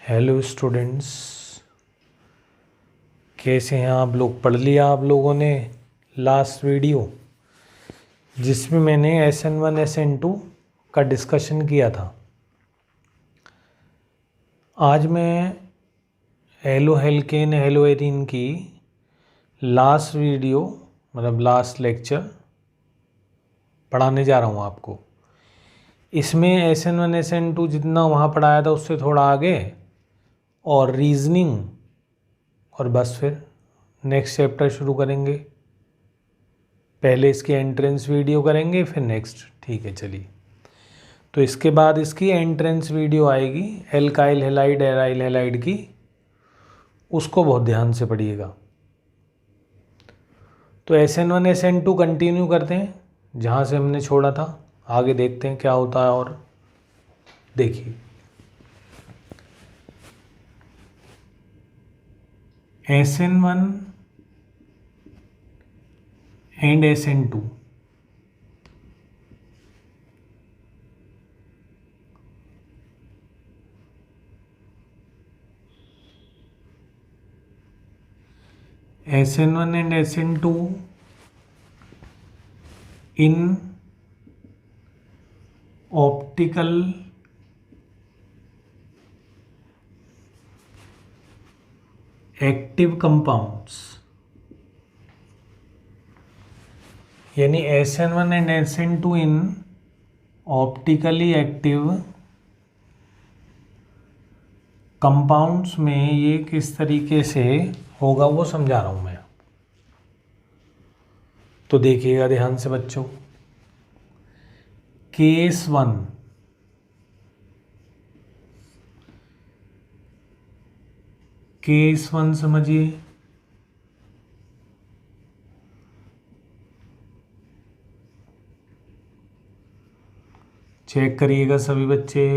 Hello students, कैसे हैं आप लोग। पढ़ लिया आप लोगों ने लास्ट वीडियो जिसमें मैंने SN1 SN2 का डिस्कशन किया था। आज मैं हेलोहेल्केन हेलोएरिन की लास्ट वीडियो मतलब लास्ट लेक्चर पढ़ाने जा रहा हूँ आपको। इसमें SN1 SN2 जितना वहाँ पढ़ाया था उससे थोड़ा आगे और रीजनिंग, और बस फिर नेक्स्ट चैप्टर शुरू करेंगे। पहले इसकी एंट्रेंस वीडियो करेंगे फिर नेक्स्ट, ठीक है चलिए। तो इसके बाद इसकी एंट्रेंस वीडियो आएगी एल्काइल हैलाइड एराइल हैलाइड की, उसको बहुत ध्यान से पढ़िएगा। तो SN1 SN2 कंटिन्यू करते हैं जहाँ से हमने छोड़ा था, आगे देखते हैं क्या होता है। और देखिए SN1 and SN2 SN1 and SN2 in optical active compounds, यानी SN1 and SN2 in optically active compounds में ये किस तरीके से होगा वो समझा रहा हूँ मैं। तो देखिएगा ध्यान से बच्चों। केस 1, केस 1 समझिए। चेक करिएगा सभी बच्चे।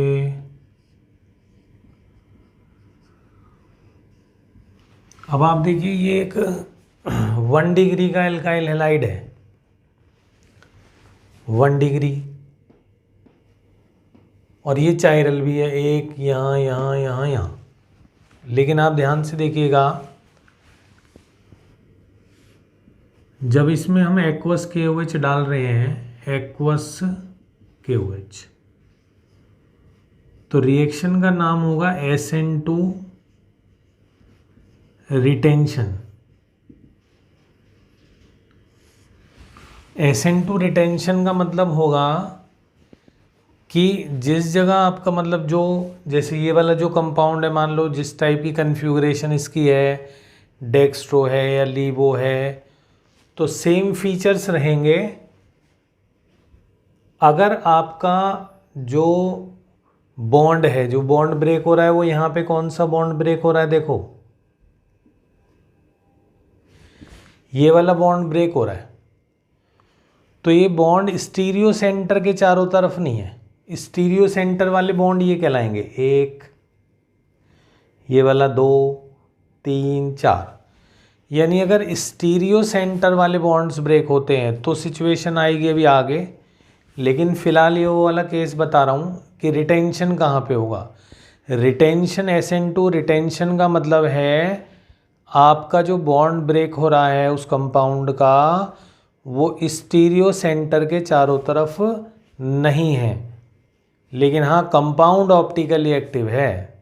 अब आप देखिए ये एक 1 डिग्री का एल्काइल हैलाइड है, 1 डिग्री, और ये चाइरल भी है, एक यहाँ यहाँ यहाँ यहाँ। लेकिन आप ध्यान से देखिएगा, जब इसमें हम एक्वस KOH डाल रहे हैं, एक्वस KOH, तो रिएक्शन का नाम होगा SN2 रिटेंशन। SN2 रिटेंशन का मतलब होगा कि जिस जगह आपका मतलब जो जैसे ये वाला जो कंपाउंड है, मान लो जिस टाइप की कन्फ्यूगरेशन इसकी है, डेक्स्ट्रो है या लीवो है, तो सेम फीचर्स रहेंगे। अगर आपका जो बॉन्ड है, जो बॉन्ड ब्रेक हो रहा है, वो यहाँ पे कौन सा बॉन्ड ब्रेक हो रहा है, देखो ये वाला बॉन्ड ब्रेक हो रहा है, तो ये बॉन्ड स्टीरियो सेंटर के चारों तरफ नहीं है। स्टीरियो सेंटर वाले बॉन्ड ये कहलाएंगे, एक, ये वाला 2, 3, 4। यानी अगर स्टीरियो सेंटर वाले बॉन्ड्स ब्रेक होते हैं तो सिचुएशन आएगी अभी आगे, लेकिन फिलहाल ये वो वाला केस बता रहा हूँ कि रिटेंशन कहाँ पे होगा। रिटेंशन SN2 रिटेंशन का मतलब है आपका जो बॉन्ड ब्रेक हो रहा है उस कंपाउंड का, वो स्टीरियो सेंटर के चारों तरफ नहीं है, लेकिन हाँ कंपाउंड ऑप्टिकली एक्टिव है।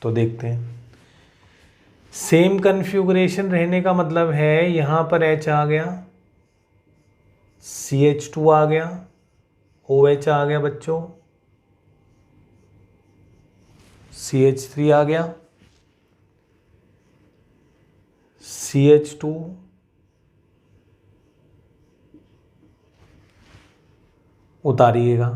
तो देखते हैं, सेम कन्फ्यूगरेशन रहने का मतलब है यहाँ पर H आ गया, CH2 आ गया, OH आ गया बच्चों, CH3 आ गया, CH2, उतारिएगा।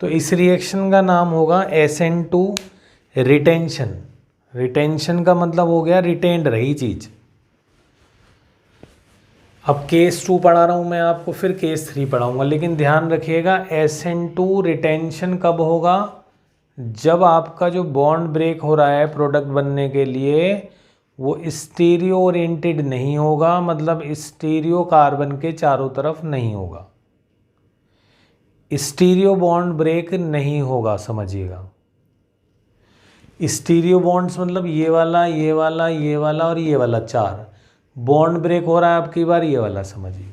तो इस रिएक्शन का नाम होगा SN2 रिटेंशन। रिटेंशन का मतलब हो गया रिटेंड रही चीज। अब केस 2 पढ़ा रहा हूं मैं आपको, फिर केस 3 पढ़ाऊंगा, लेकिन ध्यान रखिएगा SN2 रिटेंशन कब होगा, जब आपका जो बॉन्ड ब्रेक हो रहा है प्रोडक्ट बनने के लिए वो स्टीरियो ओरिएंटेड नहीं होगा, मतलब स्टीरियो कार्बन के चारों तरफ नहीं होगा। स्टीरियो बॉन्ड ब्रेक नहीं होगा, समझिएगा। स्टीरियो बॉन्ड्स मतलब ये वाला, ये वाला, ये वाला और ये वाला, 4 बॉन्ड ब्रेक हो रहा है आपकी बार, ये वाला समझिए।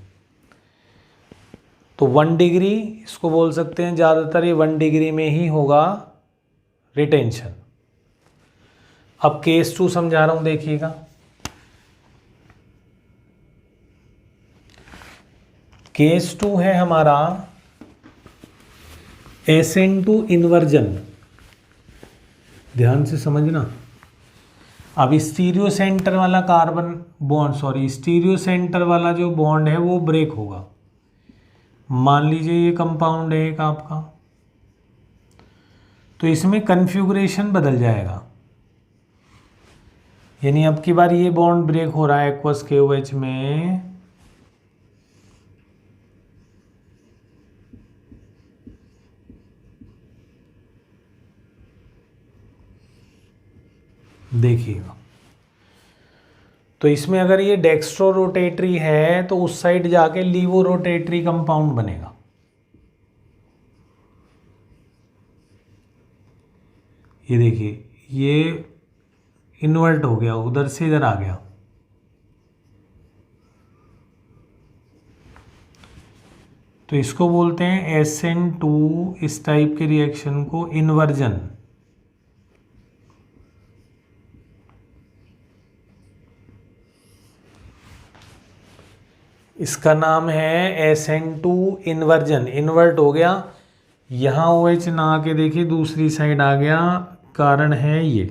तो 1 डिग्री इसको बोल सकते हैं, ज़्यादातर ये 1 डिग्री में ही होगा रिटेंशन। अब केस 2 समझा रहा हूँ, देखिएगा। केस 2 है हमारा SN2 इन्वर्जन। ध्यान से समझना। अब स्टीरियो सेंटर वाला कार्बन बॉन्ड, स्टीरियो सेंटर वाला जो बॉन्ड है वो ब्रेक होगा। मान लीजिए ये कंपाउंड है एक आपका, तो इसमें कन्फिगुरेशन बदल जाएगा। यानी अब की बार ये बॉन्ड ब्रेक हो रहा है एक्वस KOH में, देखिएगा। तो इसमें अगर ये डेक्स्ट्रो रोटेटरी है तो उस साइड जाके लीवो रोटेटरी कंपाउंड बनेगा। ये देखिए, ये इन्वर्ट हो गया, उधर से इधर आ गया। तो इसको बोलते हैं SN2, इस टाइप के रिएक्शन को इन्वर्जन। इसका नाम है SN2 इन्वर्जन। इन्वर्ट हो गया, यहाँ OH ना आके देखिए दूसरी साइड आ गया। कारण है ये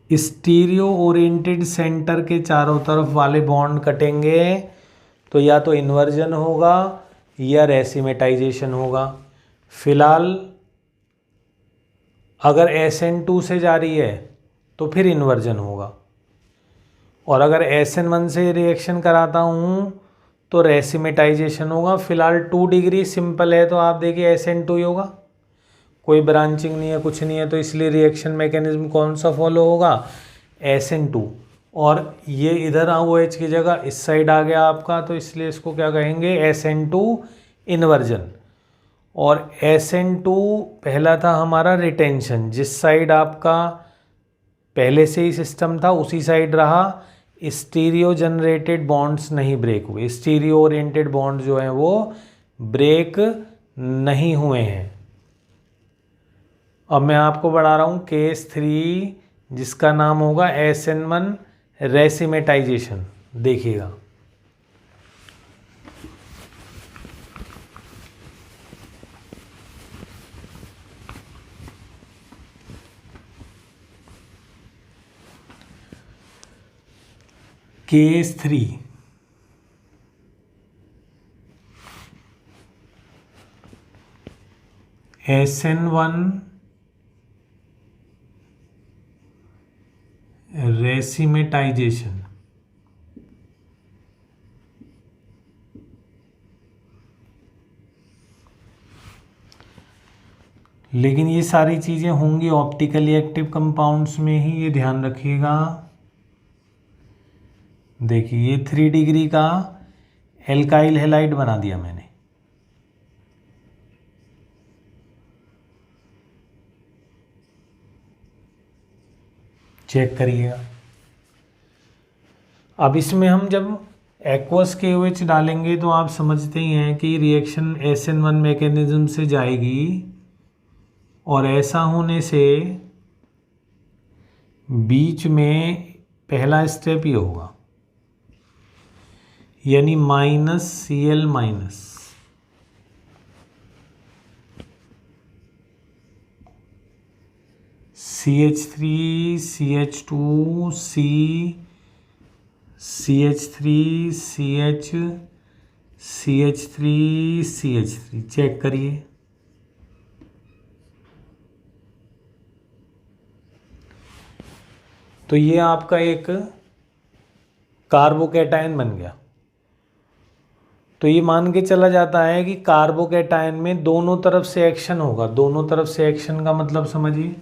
स्टीरियो ओरिएंटेड सेंटर के चारों तरफ वाले बॉन्ड कटेंगे तो या तो इन्वर्जन होगा या रेसिमेटाइजेशन होगा। फिलहाल अगर SN2 से जा रही है तो फिर इन्वर्जन होगा, और अगर SN1 से रिएक्शन कराता हूँ तो रेसिमेटाइजेशन होगा। फिलहाल 2 डिग्री सिंपल है, तो आप देखिए SN2 ही होगा, कोई ब्रांचिंग नहीं है, कुछ नहीं है, तो इसलिए रिएक्शन मैकेनिज्म कौन सा फॉलो होगा, SN2। और ये इधर OH की जगह इस साइड आ गया आपका, तो इसलिए इसको क्या कहेंगे, SN2 इन्वर्जन। और SN2 पहला था हमारा रिटेंशन, जिस साइड आपका पहले से ही सिस्टम था उसी साइड रहा। स्टीरियो जनरेटेड बॉन्ड्स नहीं ब्रेक हुए, स्टीरियो ओरिएंटेड बॉन्ड जो हैं वो ब्रेक नहीं हुए हैं। अब मैं आपको बढ़ा रहा हूँ केस 3, जिसका नाम होगा SN1 रेसिमेटाइजेशन। देखिएगा, केस 3 SN1 रेसिमेटाइजेशन। लेकिन ये सारी चीज़ें होंगी ऑप्टिकली एक्टिव कंपाउंड्स में ही, ये ध्यान रखिएगा। देखिए, ये 3 डिग्री का एल्काइल हैलाइड बना दिया मैंने। चेक करिएगा। अब इसमें हम जब एक्वस KOH डालेंगे तो आप समझते ही हैं कि रिएक्शन SN1 मैकेनिज्म से जाएगी, और ऐसा होने से बीच में पहला स्टेप ये होगा, यानी -Cl minus, CH3 CH2 CH3 CH3 CH3। Check करिए, तो ये आपका एक कार्बोकैटायन बन गया। तो ये मान के चला जाता है कि कार्बोकैटायन में दोनों तरफ से एक्शन होगा। दोनों तरफ से एक्शन का मतलब समझिए,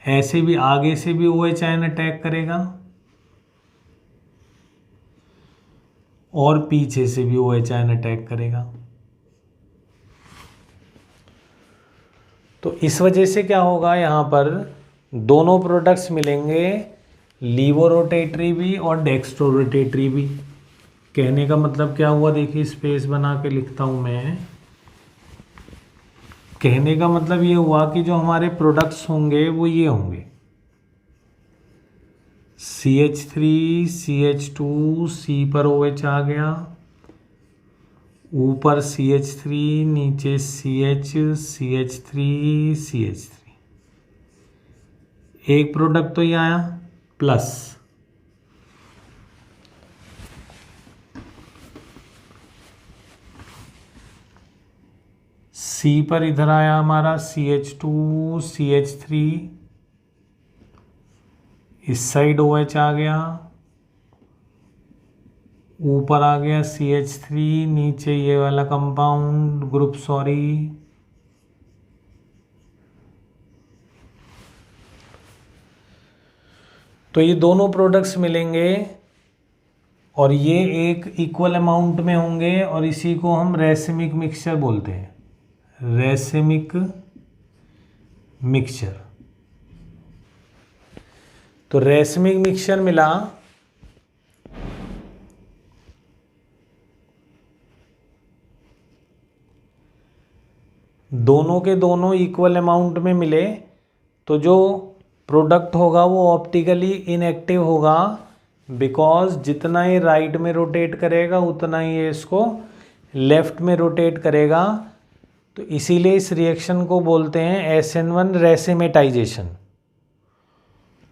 ऐसे भी आगे से भी OH आयन अटैक करेगा और पीछे से भी OH आयन अटैक करेगा। तो इस वजह से क्या होगा, यहाँ पर दोनों प्रोडक्ट्स मिलेंगे, लीवोरोटेटरी भी और डेक्स्ट्रोरोटेटरी भी। कहने का मतलब क्या हुआ, देखिए स्पेस बना के लिखता हूँ मैं। कहने का मतलब ये हुआ कि जो हमारे प्रोडक्ट्स होंगे वो ये होंगे, CH3 CH2 C पर OH आ गया, ऊपर CH3, नीचे CH CH3 CH3, एक प्रोडक्ट तो ये आया प्लस, C पर इधर आया हमारा CH2 CH3, इस साइड OH आ गया, ऊपर आ गया CH3, नीचे ये वाला कंपाउंड ग्रुप, सॉरी, तो ये दोनों प्रोडक्ट्स मिलेंगे और ये एक इक्वल अमाउंट में होंगे और इसी को हम रेसिमिक मिक्सचर बोलते हैं, रेसिमिक मिक्सचर। तो रेसिमिक मिक्सचर मिला, दोनों के दोनों इक्वल अमाउंट में मिले, तो जो प्रोडक्ट होगा वो ऑप्टिकली इनएक्टिव होगा, बिकॉज जितना ये राइट में रोटेट करेगा उतना ही ये इसको लेफ्ट में रोटेट करेगा। तो इसीलिए इस रिएक्शन को बोलते हैं SN1 रेसिमेटाइजेशन।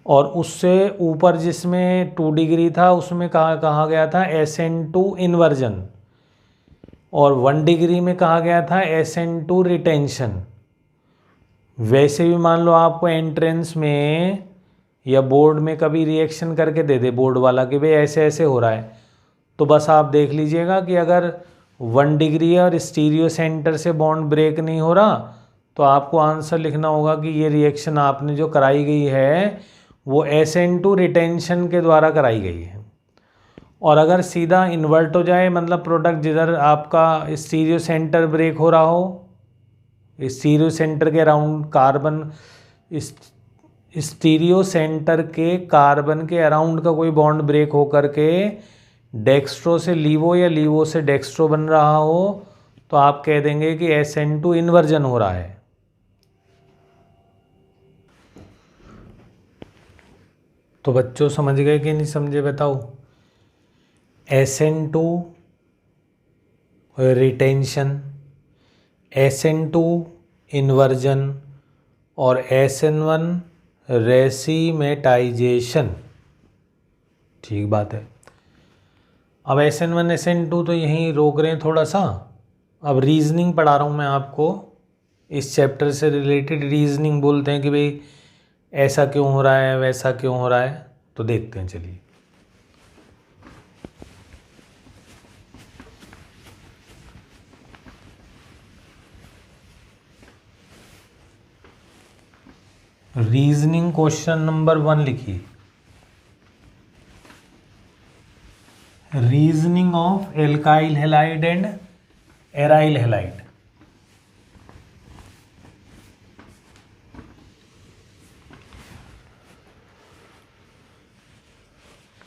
और उससे ऊपर जिसमें 2 डिग्री था उसमें कहा गया था SN2 इन्वर्जन, और 1 डिग्री में कहा गया था SN2 रिटेंशन। वैसे भी मान लो आपको एंट्रेंस में या बोर्ड में कभी रिएक्शन करके दे दे बोर्ड वाला कि भाई ऐसे ऐसे हो रहा है, तो बस आप देख लीजिएगा कि अगर 1 डिग्री और स्टीरियो सेंटर से बॉन्ड ब्रेक नहीं हो रहा तो आपको आंसर लिखना होगा कि ये रिएक्शन आपने जो कराई गई है वो SN2 रिटेंशन के द्वारा कराई गई है। और अगर सीधा इन्वर्ट हो जाए, मतलब प्रोडक्ट जिधर आपका स्टीरियो सेंटर ब्रेक हो रहा हो, स्टीरियो सेंटर के अराउंड कार्बन, स्टीरियो सेंटर के कार्बन के अराउंड का कोई बॉन्ड ब्रेक हो करके डेक्स्ट्रो से लीवो या लीवो से डेक्स्ट्रो बन रहा हो, तो आप कह देंगे कि SN2 इन्वर्जन हो रहा है। तो बच्चों समझ गए कि नहीं समझे बताओ? SN2 रिटेंशन, SN2 इन्वर्जन और SN1 रेसिमेटाइजेशन। ठीक बात है। अब SN1 SN2 तो यहीं रोक रहे हैं थोड़ा सा। अब रीजनिंग पढ़ा रहा हूँ मैं आपको, इस चैप्टर से रिलेटेड रीजनिंग बोलते हैं कि भाई ऐसा क्यों हो रहा है, वैसा क्यों हो रहा है, तो देखते हैं चलिए। रीजनिंग क्वेश्चन नंबर 1 लिखिए, reasoning of alkyl halide and aryl halide.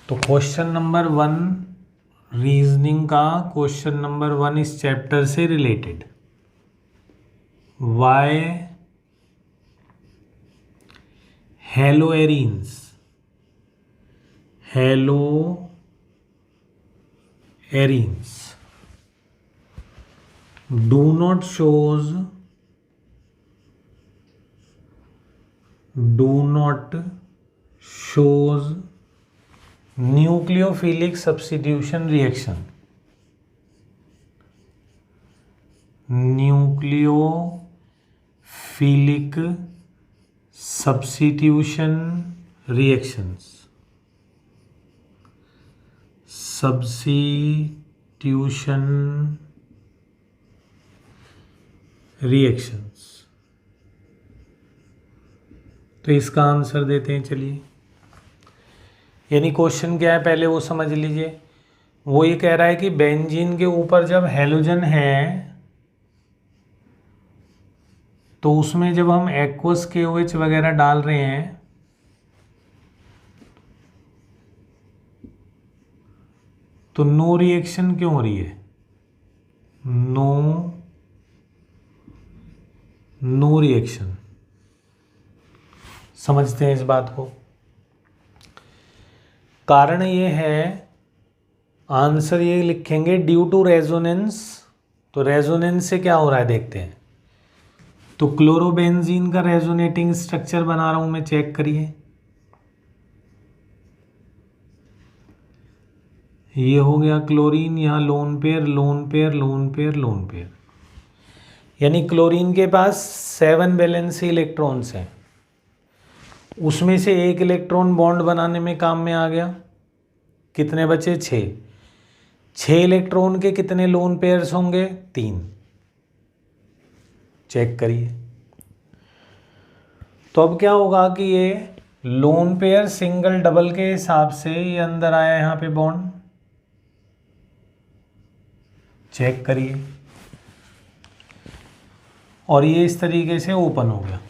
तो क्वेश्चन नंबर 1, रीजनिंग का क्वेश्चन नंबर 1 इस चैप्टर से related, why haloarenes do not shows nucleophilic substitution reaction, nucleophilic substitution reactions, तो इसका आंसर देते हैं चलिए। यानी क्वेश्चन क्या है पहले वो समझ लीजिए। वो ये कह रहा है कि बेंजीन के ऊपर जब हैलोजन है तो उसमें जब हम एक्वस KOH वगैरह डाल रहे हैं तो नो रिएक्शन क्यों हो रही है? No reaction. समझते हैं इस बात को। कारण ये है, आंसर ये लिखेंगे ड्यू टू रेजोनेंस। तो रेजोनेंस से क्या हो रहा है देखते हैं। तो क्लोरोबेंजीन का रेजोनेटिंग स्ट्रक्चर बना रहा हूं मैं, चेक करिए। ये हो गया क्लोरीन, यहाँ lone pair lone pair lone pair lone pair, यानी क्लोरीन के पास 7 वैलेंसी इलेक्ट्रॉन्स हैं, उसमें से एक इलेक्ट्रॉन बॉन्ड बनाने में काम में आ गया। कितने बचे? 6 इलेक्ट्रॉन के कितने लोन पेयर्स होंगे? 3। चेक करिए। तो अब क्या होगा कि ये लोन पेयर सिंगल डबल के हिसाब से ये अंदर आया यहां पे बॉन्ड। चेक करिए। और ये इस तरीके से ओपन हो गया।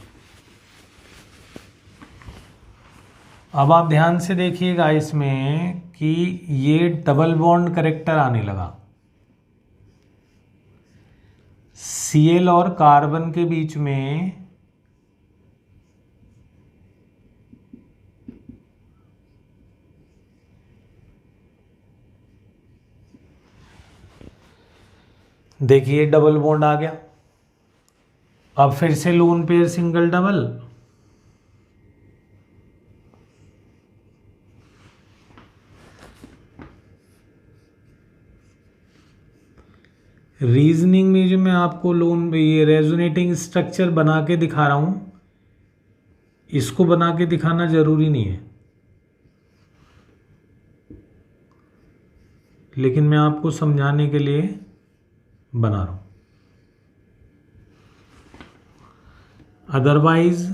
अब आप ध्यान से देखिएगा इसमें कि ये डबल बॉन्ड कैरेक्टर आने लगा। Cl और कार्बन के बीच में देखिए डबल बॉन्ड आ गया। अब फिर से lone pair single double, reasoning में जो मैं आपको लोन ये रेजोनेटिंग स्ट्रक्चर बना के दिखा रहा हूं, इसको बना के दिखाना जरूरी नहीं है, लेकिन मैं आपको समझाने के लिए बना रहा हूं। अदरवाइज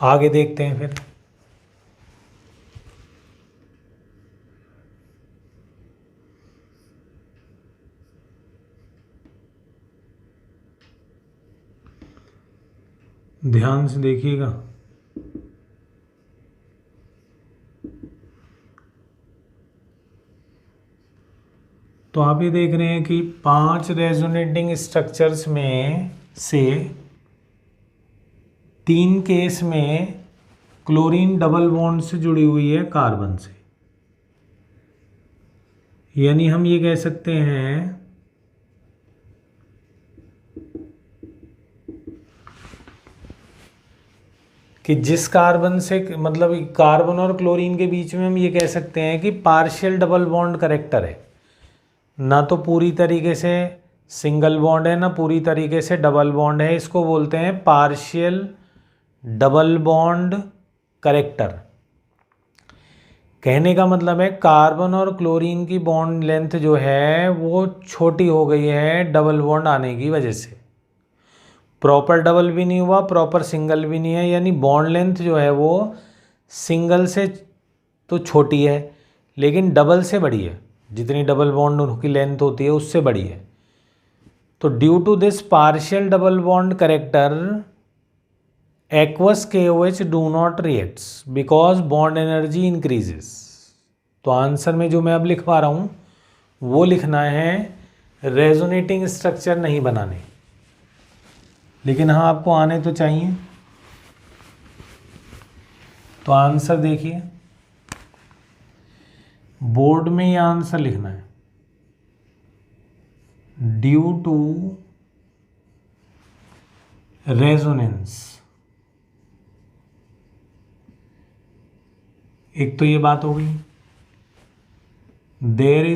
आगे देखते हैं फिर। ध्यान से देखिएगा। तो आप ये देख रहे हैं कि 5 रेजोनेटिंग स्ट्रक्चर्स में से 3 केस में क्लोरीन डबल बॉन्ड से जुड़ी हुई है कार्बन से, यानी हम ये कह सकते हैं कि जिस कार्बन से मतलब कार्बन और क्लोरीन के बीच में हम ये कह सकते हैं कि पार्शियल डबल बॉन्ड कैरेक्टर है, ना तो पूरी तरीके से सिंगल बॉन्ड है ना पूरी तरीके से डबल बॉन्ड है। इसको बोलते हैं पार्शियल डबल बॉन्ड कैरेक्टर। कहने का मतलब है कार्बन और क्लोरीन की बॉन्ड लेंथ जो है वो छोटी हो गई है डबल बॉन्ड आने की वजह से। प्रॉपर डबल भी नहीं हुआ, प्रॉपर सिंगल भी नहीं है, यानी बॉन्ड लेंथ जो है वो सिंगल से तो छोटी है लेकिन डबल से बड़ी है। जितनी डबल बॉन्ड की लेंथ होती है उससे बड़ी है। तो due to this partial double bond character aqueous KOH do not reacts because bond energy increases। तो आंसर में जो मैं अब लिख पा रहा हूं वो लिखना है रेजोनेटिंग स्ट्रक्चर नहीं बनाने, लेकिन हाँ आपको आने तो चाहिए। तो आंसर देखिए, बोर्ड में ये आंसर लिखना है ड्यू टू रेजोनेंस। एक तो ये बात हो गई। There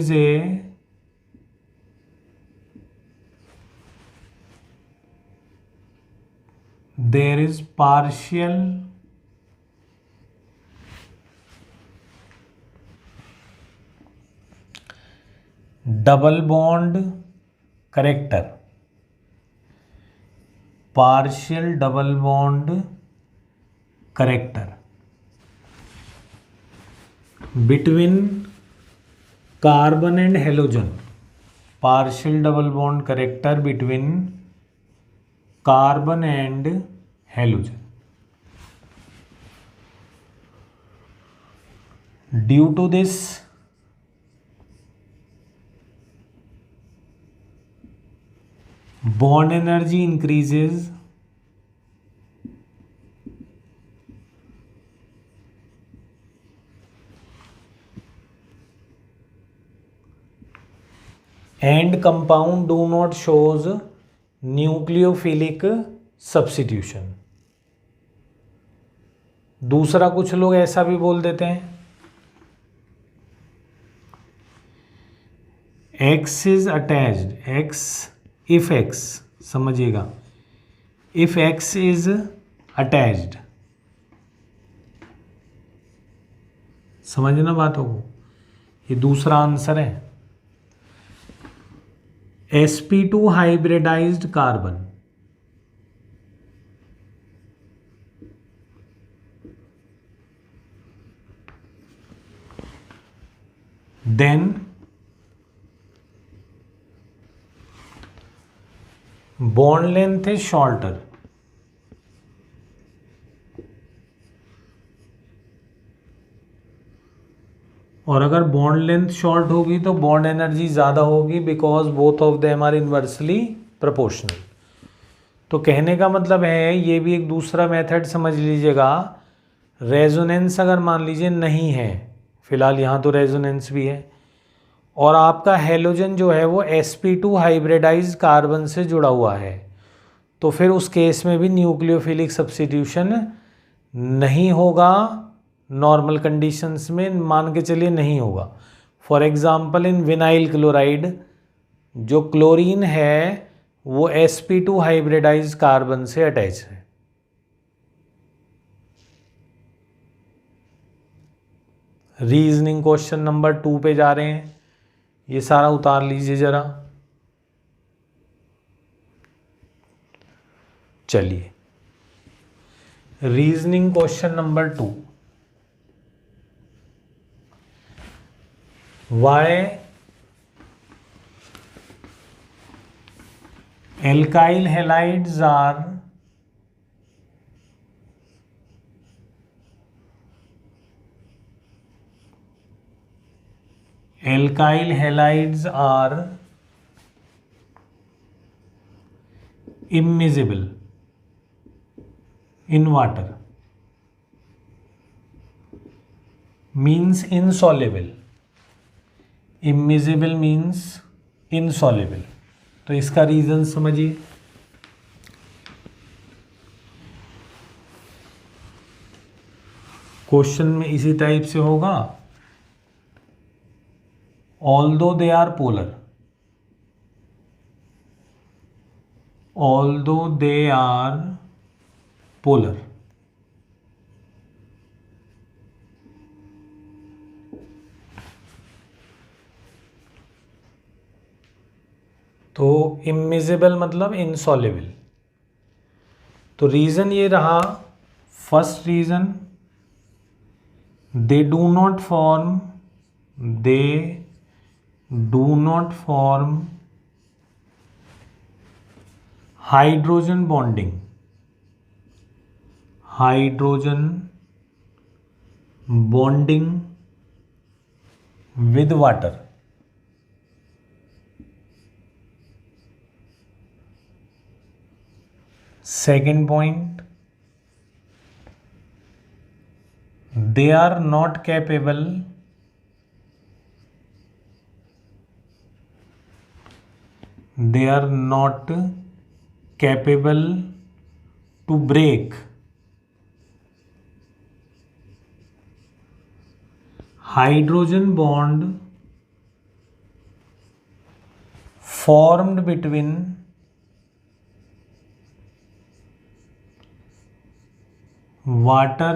is partial double bond character partial double bond character between carbon and halogen, partial double bond character between carbon and halogen. Due to this, bond energy increases and compound do not shows nucleophilic substitution. दूसरा कुछ लोग ऐसा भी बोल देते हैं, X is attached, X if X, समझिएगा, if X is attached, समझना बातों को, ये दूसरा आंसर है. sp2 hybridized carbon, then bond length is shorter. और अगर बॉन्ड लेंथ शॉर्ट होगी तो बॉन्ड एनर्जी ज़्यादा होगी, because both of them are inversely proportional. तो कहने का मतलब है, ये भी एक दूसरा मेथड समझ लीजिएगा. रेजोनेंस अगर मान लीजिए नहीं है, फिलहाल यहाँ तो रेजोनेंस भी है, और आपका हेलोजन जो है वो sp2 हाइब्रिडाइज कार्बन से जुड़ा हुआ है, तो फिर उस केस में भी न्यूक्लियोफिलिक सब्स्टिट्यूशन नहीं होगा. नॉर्मल कंडीशंस में मान के चलिए नहीं होगा. For example in vinyl chloride जो क्लोरीन है वो sp2 हाइब्रिडाइज कार्बन से अटैच है. रीजनिंग क्वेश्चन नंबर 2 पे जा रहे हैं. ये सारा उतार लीजिए जरा. चलिए, reasoning question number 2. Why alkyl halides are alkyl halides are immiscible in water, means insoluble. Immiscible means insoluble. तो इसका रीजन समझिए. क्वेश्चन में इसी टाइप से होगा. Although they are polar, although they are polar, तो immiscible मतलब insoluble. तो रीजन ये रहा. First reason, they do not form hydrogen bonding with water. Second point, they are not capable to break hydrogen bond formed between water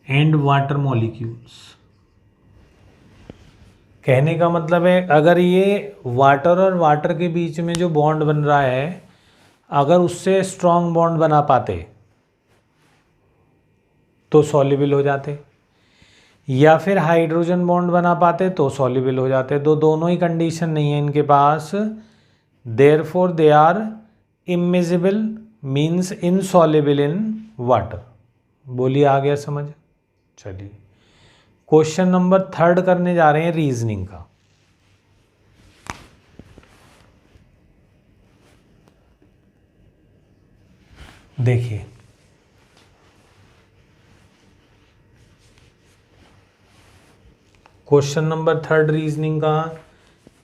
and water molecules. कहने का मतलब है, अगर ये वाटर और वाटर के बीच में जो बॉन्ड बन रहा है, अगर उससे स्ट्रॉन्ग बॉन्ड बना पाते तो सॉल्युबल हो जाते, या फिर हाइड्रोजन बॉन्ड बना पाते तो सॉल्युबल हो जाते। दोनों ही कंडीशन नहीं है इनके पास, therefore they are immiscible, means insoluble in water. बोलिए, आ गया समझ? चलिए क्वेश्चन नंबर 3 करने जा रहे हैं रीजनिंग का। देखिए क्वेश्चन नंबर 3 रीजनिंग का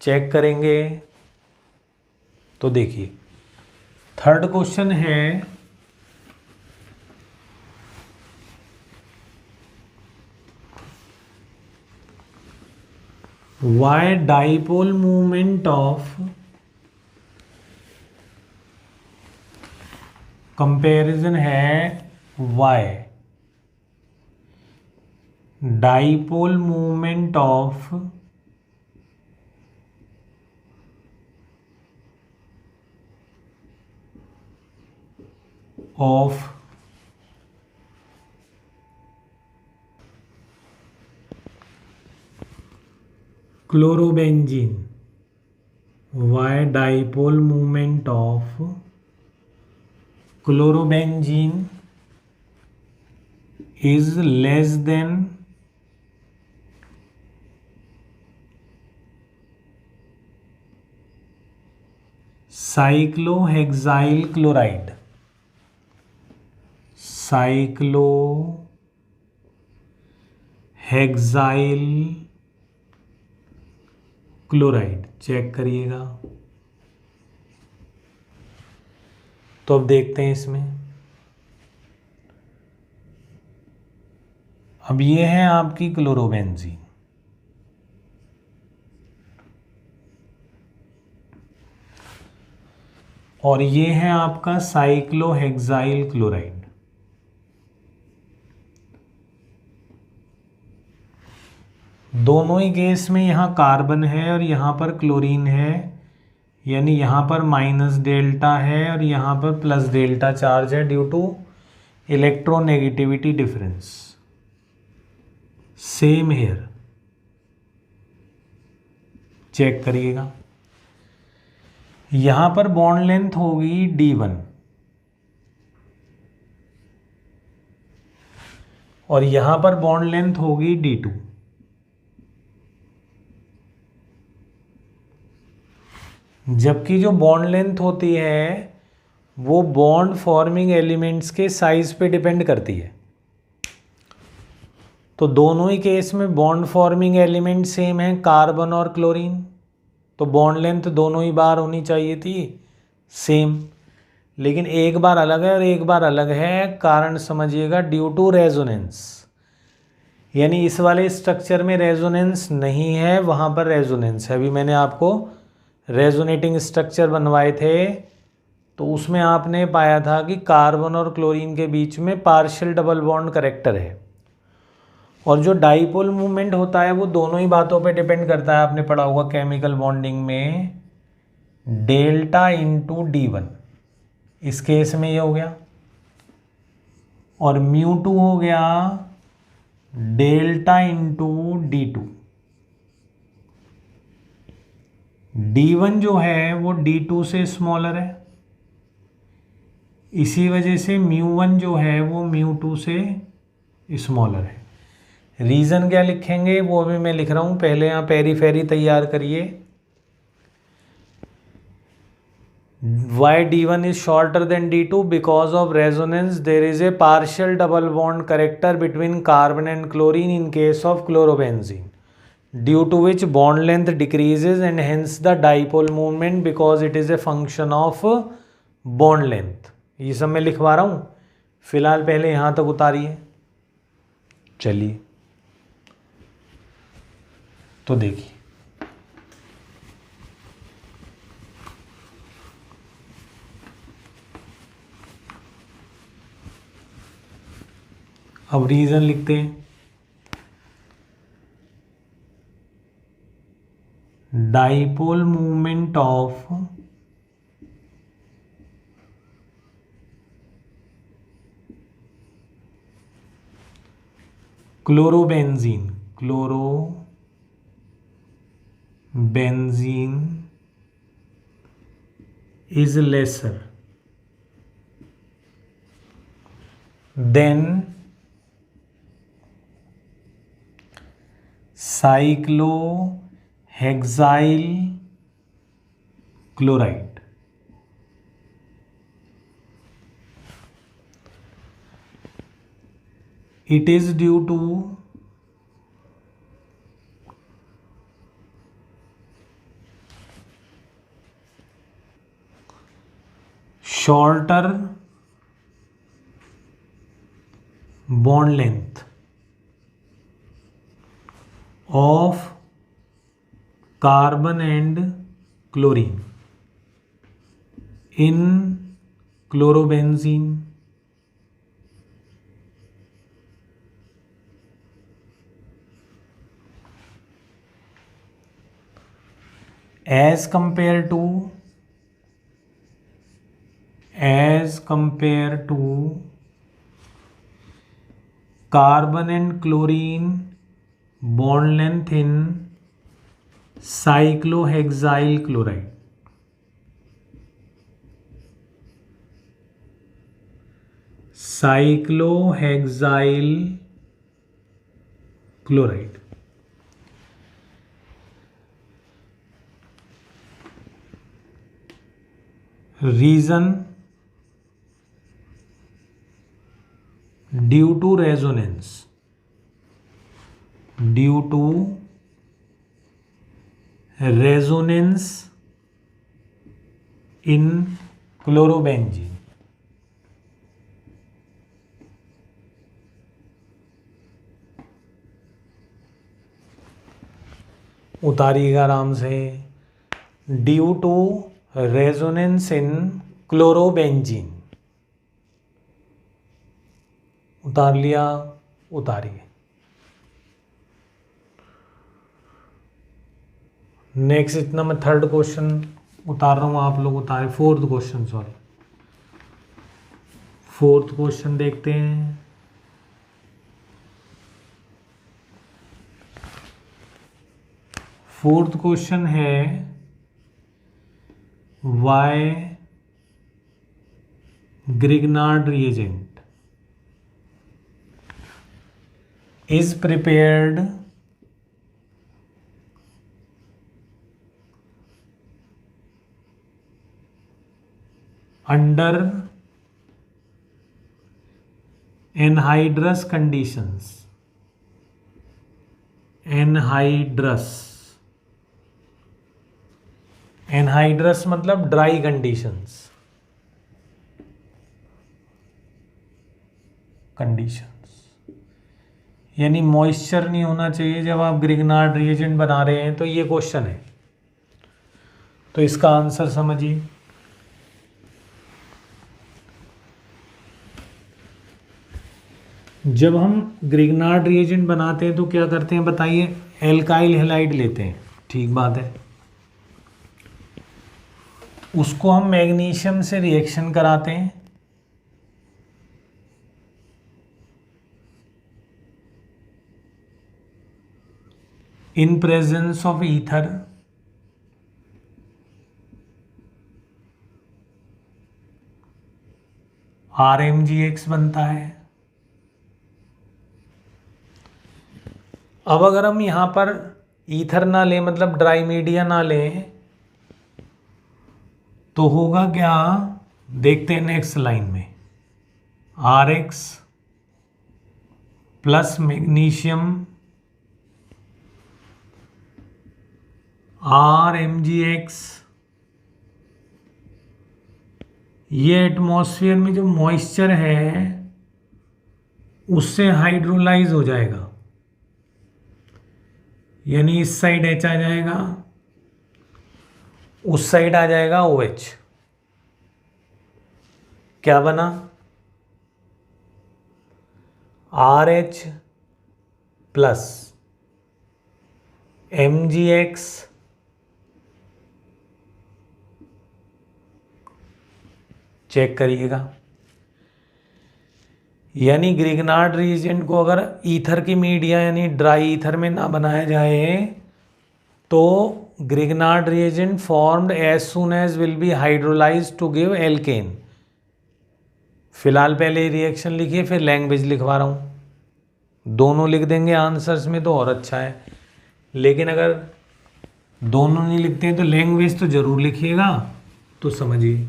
चेक करेंगे। तो देखिए 3rd क्वेश्चन है, why dipole moment of comparison है y dipole movement of chlorobenzene, y dipole movement of chlorobenzene is less than cyclohexyl chloride, cyclohexyl chloride. Check करिएगा। तो अब देखते हैं इसमें, अब ये है आपकी क्लोरोबेंजीन, और ये है आपका साइक्लोहेक्साइल क्लोराइड। दोनों ही केस में यहाँ कार्बन है और यहाँ पर क्लोरीन है, यानी यहाँ पर माइनस डेल्टा है और यहाँ पर प्लस डेल्टा चार्ज है due to electronegativity difference. Same here, check करिएगा। यहां पर बॉन्ड लेंथ होगी D1 और यहां पर बॉन्ड लेंथ होगी D2। जबकि जो बॉन्ड लेंथ होती है वो बॉन्ड फॉर्मिंग एलिमेंट्स के साइज पे डिपेंड करती है। तो दोनों ही केस में बॉन्ड फॉर्मिंग एलिमेंट सेम है, कार्बन और क्लोरीन, तो बॉन्ड लेंथ दोनों ही बार होनी चाहिए थी सेम, लेकिन एक बार अलग है और एक बार अलग है। कारण समझिएगा, ड्यू टू रेजोनेंस, यानी इस वाले स्ट्रक्चर में रेजोनेंस नहीं है, वहाँ पर रेजोनेंस है। अभी मैंने आपको रेजोनेटिंग स्ट्रक्चर बनवाए थे तो उसमें आपने पाया था कि कार्बन और क्लोरीन के बीच में पार्शियल डबल बॉन्ड करेक्टर है। और जो डाइपोल मूवमेंट होता है वो दोनों ही बातों पे डिपेंड करता है, आपने पढ़ा होगा केमिकल बॉन्डिंग में, डेल्टा इंटू D1, इस केस में ये हो गया, और μ2 हो गया डेल्टा इंटू D2। D1 जो है वो D2 से स्मॉलर है, इसी वजह से μ1 जो है वो μ2 से स्मॉलर है। रीज़न क्या लिखेंगे वो अभी मैं लिख रहा हूँ, पहले यहाँ पेरीफेरी तैयार करिए। Why D1 is shorter than D2? Because of resonance there is a partial double bond character between carbon and chlorine in case of chlorobenzene, due to which bond length decreases and hence the dipole moment because it is a function of bond length। ये सब मैं लिखवा रहा हूँ, फिलहाल पहले यहाँ तक उतारिए। चलिए तो देखिए, अब रीजन लिखते हैं। Dipole movement of chlorobenzene is lesser than cyclohexyl chloride. It is due to shorter bond length of carbon and chlorine in chlorobenzene as compared to carbon and chlorine bond length in cyclohexyl chloride. Cyclohexyl chloride. Reason: due to resonance in chlorobenzene. उतारिएगा आराम से। Due to resonance in chlorobenzene. उतार लिया, उतारिए। Next इतना मैं third question उतार रहा हूं, आप लोग उतारे। फोर्थ क्वेश्चन देखते हैं। फोर्थ क्वेश्चन है why Grignard reagent is prepared under anhydrous conditions. Anhydrous मतलब ड्राई कंडीशंस। यानी मॉइस्चर नहीं होना चाहिए जब आप ग्रिग्नार्ड रिएजेंट बना रहे हैं। तो ये क्वेश्चन है, तो इसका आंसर समझिए। जब हम ग्रिग्नार्ड रिएजेंट बनाते हैं तो क्या करते हैं बताइए? एल्काइल हैलाइड लेते हैं, ठीक बात है। उसको हम मैग्नीशियम से रिएक्शन कराते हैं, in presence of ether. RMgX बनता है। अब अगर हम यहां पर ईथर ना लें, मतलब ड्राई मीडिया ना लें, तो होगा क्या? देखते हैं नेक्स्ट लाइन में। RX प्लस मैग्नीशियम RMgX, ये एटमॉस्फेयर में जो मॉइस्चर है उससे हाइड्रोलाइज हो जाएगा, यानी इस साइड H आ जाएगा, उस साइड आ जाएगा OH। क्या बना? RH प्लस MgX चेक करिएगा। यानी ग्रिग्नार्ड रिएजेंट को अगर ईथर की मीडिया यानी ड्राई ईथर में ना बनाया जाए तो Grignard reagent formed as soon as will be hydrolyse to give alkane. फिलहाल पहले रिएक्शन लिखिए फिर लैंग्वेज लिखवा रहा हूँ, दोनों लिख देंगे आंसर्स में तो और अच्छा है, लेकिन अगर दोनों नहीं लिखते हैं तो लैंग्वेज तो जरूर लिखिएगा। तो समझिए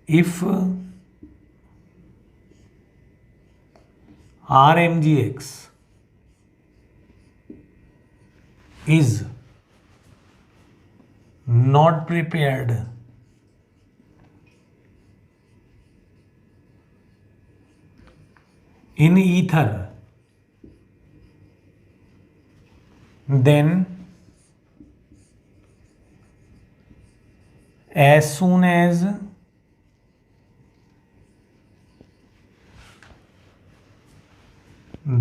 if RMGX is not prepared in ether, then as soon as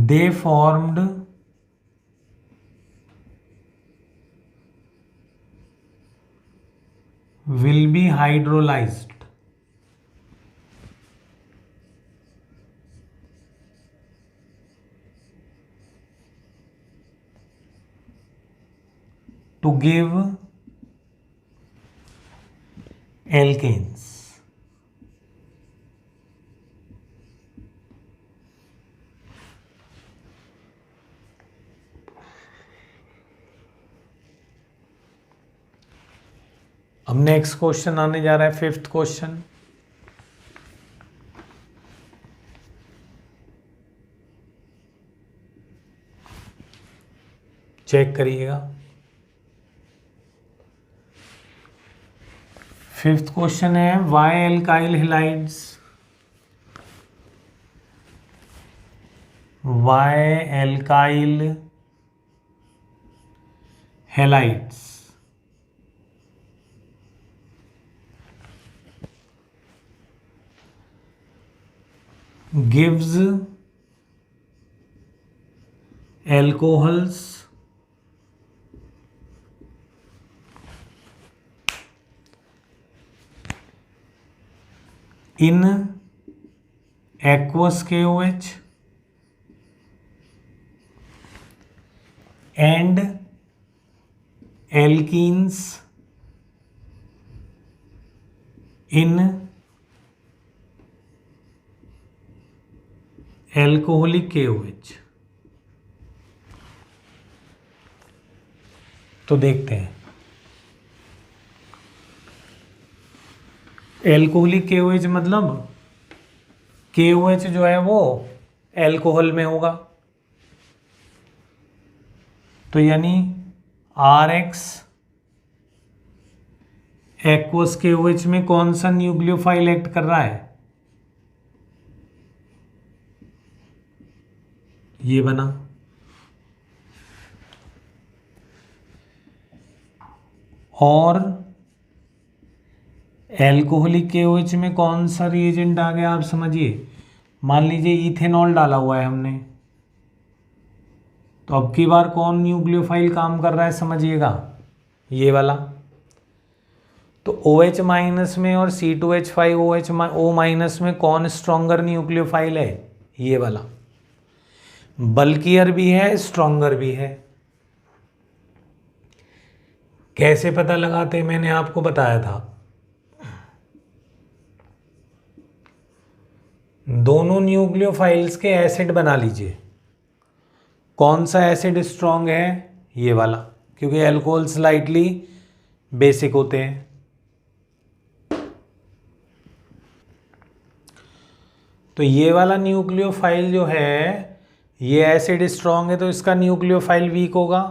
they formed will be hydrolyzed to give alkanes। अब नेक्स्ट क्वेश्चन आने जा रहा है, फिफ्थ क्वेश्चन। चेक करिएगा। फिफ्थ क्वेश्चन है why alkyl halides, why alkyl halides gives alcohols in aqueous KOH and alkenes in alcoholic KOH। तो देखते हैं एल्कोहलिक KOH मतलब KOH जो है वो एल्कोहल में होगा, तो यानी RX एक्वस KOH में कौन सा न्यूक्लियोफाइल एक्ट कर रहा है, ये बना। और एल्कोहलिक KOH में कौन सा रिएजेंट आ गया आप समझिए। मान लीजिए इथेनॉल डाला हुआ है हमने, तो अब की बार कौन न्यूक्लियोफाइल काम कर रहा है समझिएगा, ये वाला। तो OH माइनस में और C2H5OH माइनस में कौन स्ट्रॉन्गर न्यूक्लियोफाइल है, ये वाला। बल्कियर भी है स्ट्रॉन्गर भी है। कैसे पता लगाते मैंने आपको बताया था, दोनों न्यूक्लियोफाइल्स के एसिड बना लीजिए। कौन सा एसिड स्ट्रॉन्ग है, ये वाला, क्योंकि अल्कोहल स्लाइटली बेसिक होते हैं। तो ये वाला न्यूक्लियोफाइल जो है ये एसिड स्ट्रॉन्ग है तो इसका न्यूक्लियोफाइल वीक होगा।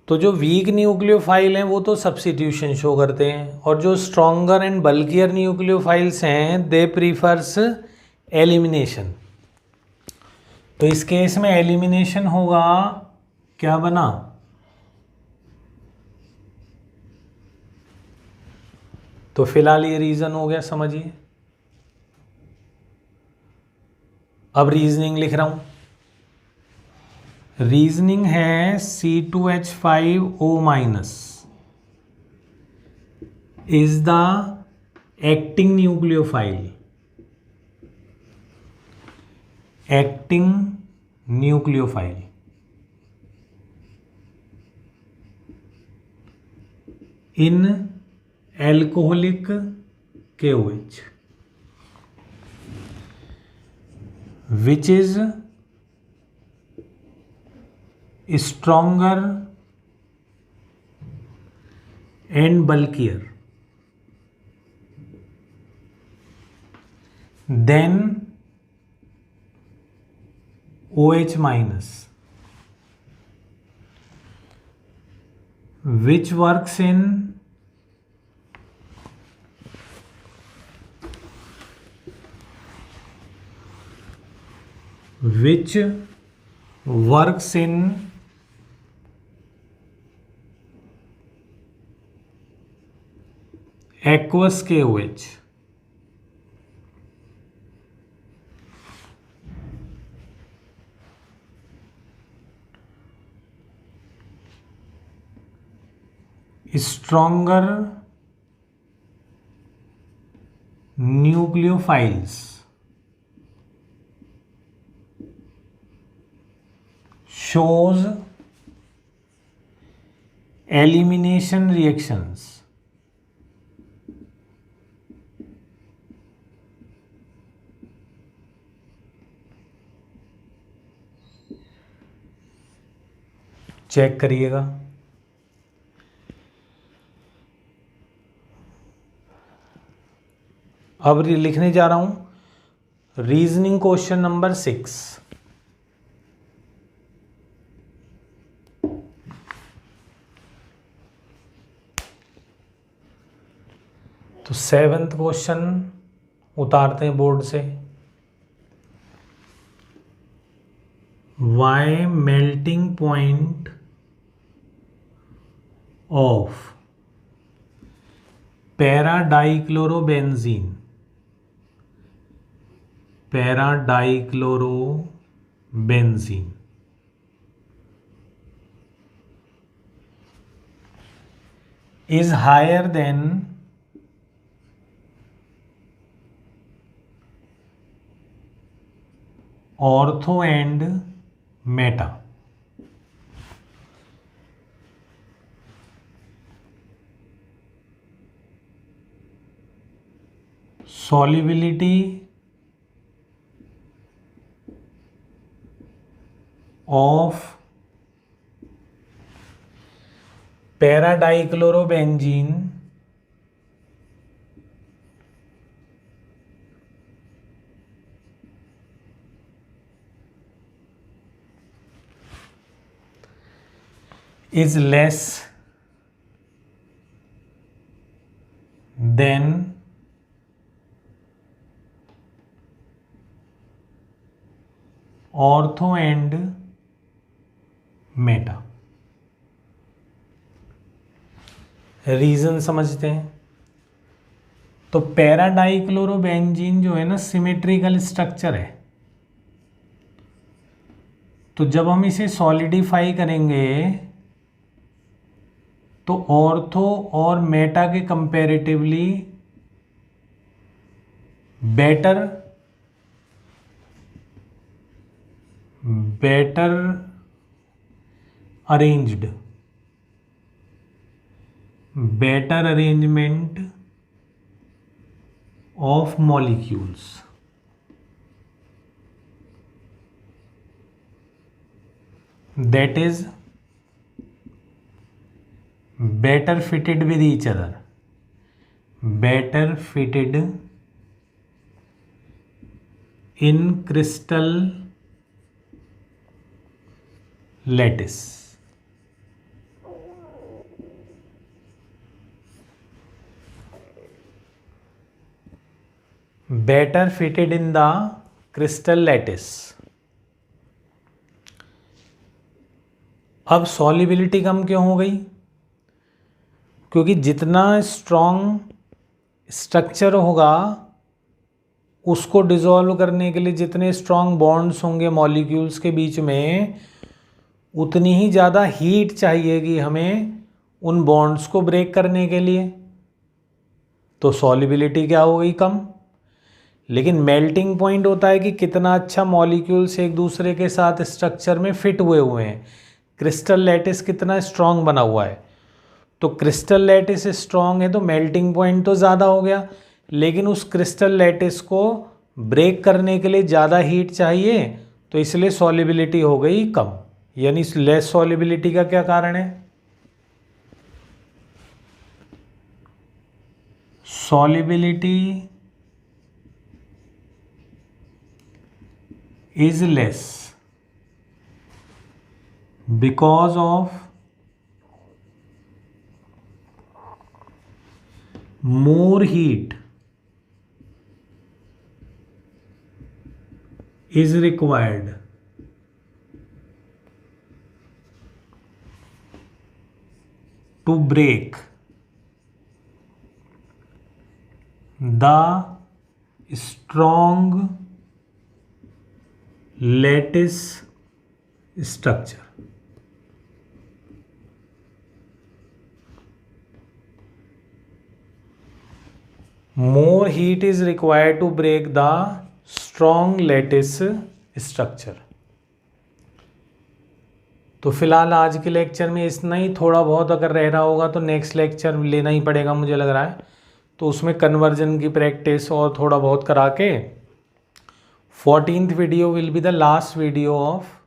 तो जो वीक न्यूक्लियोफाइल हैं वो तो सब्स्टिट्यूशन शो करते हैं, और जो स्ट्रॉन्गर एंड बल्कियर न्यूक्लियोफाइल्स हैं दे प्रीफर्स एलिमिनेशन। तो इस केस में एलिमिनेशन होगा, क्या बना, तो फिलहाल ये रीजन हो गया, समझिए। अब रीजनिंग लिख रहा हूं। रीजनिंग है C2H5O- is the acting nucleophile. Acting nucleophile. In alcoholic KOH, which is stronger and bulkier than OH minus, which works in aqueous KOH. Stronger nucleophiles shows elimination reactions check करिएगा। अब लिखने जा रहा हूं रीजनिंग क्वेश्चन नंबर 6। तो 7th question उतारते हैं board से। Why melting point of paradichlorobenzene is higher than ortho and meta. Solubility of paradichlorobenzene is less than ortho and meta। Reason समझते हैं। तो पैराडाइक्लोरोबेंजीन जो है ना सिमेट्रिकल स्ट्रक्चर है, तो जब हम इसे सॉलिडिफाई करेंगे तो ऑर्थो और मेटा के comparatively better arrangement of molecules, that is better fitted with each other, better fitted in crystal lattice। better fitted in the crystal lattice। अब सॉलिबिलिटी कम क्यों हो गई? क्योंकि जितना स्ट्रॉन्ग स्ट्रक्चर होगा उसको डिसॉल्व करने के लिए जितने स्ट्रॉन्ग बॉन्ड्स होंगे मॉलिक्यूल्स के बीच में, उतनी ही ज़्यादा हीट चाहिएगी हमें उन बॉन्ड्स को ब्रेक करने के लिए। तो सॉल्युबिलिटी क्या हो गई, कम। लेकिन मेल्टिंग पॉइंट होता है कि कितना अच्छा मॉलिक्यूल्स एक दूसरे के साथ स्ट्रक्चर में फिट हुए हैं। क्रिस्टल लैटिस कितना स्ट्रांग बना हुआ है, तो क्रिस्टल लैटिस स्ट्रांग है तो मेल्टिंग पॉइंट तो ज़्यादा हो गया, लेकिन उस क्रिस्टल लैटिस को ब्रेक करने के लिए ज़्यादा हीट चाहिए, तो इसलिए सॉल्युबिलिटी हो गई कम। यानी लेस सॉल्युबिलिटी का क्या कारण है, solubility is less because of more heat is required to break the strong lattice structure। More heat is required to break the strong lattice structure। तो फिलहाल आज के लेक्चर में इतना ही, थोड़ा बहुत अगर रह रहा होगा तो नेक्स्ट लेक्चर लेना ही पड़ेगा मुझे लग रहा है, तो उसमें कन्वर्जन की प्रैक्टिस और थोड़ा बहुत करा के 14th video will be the last video of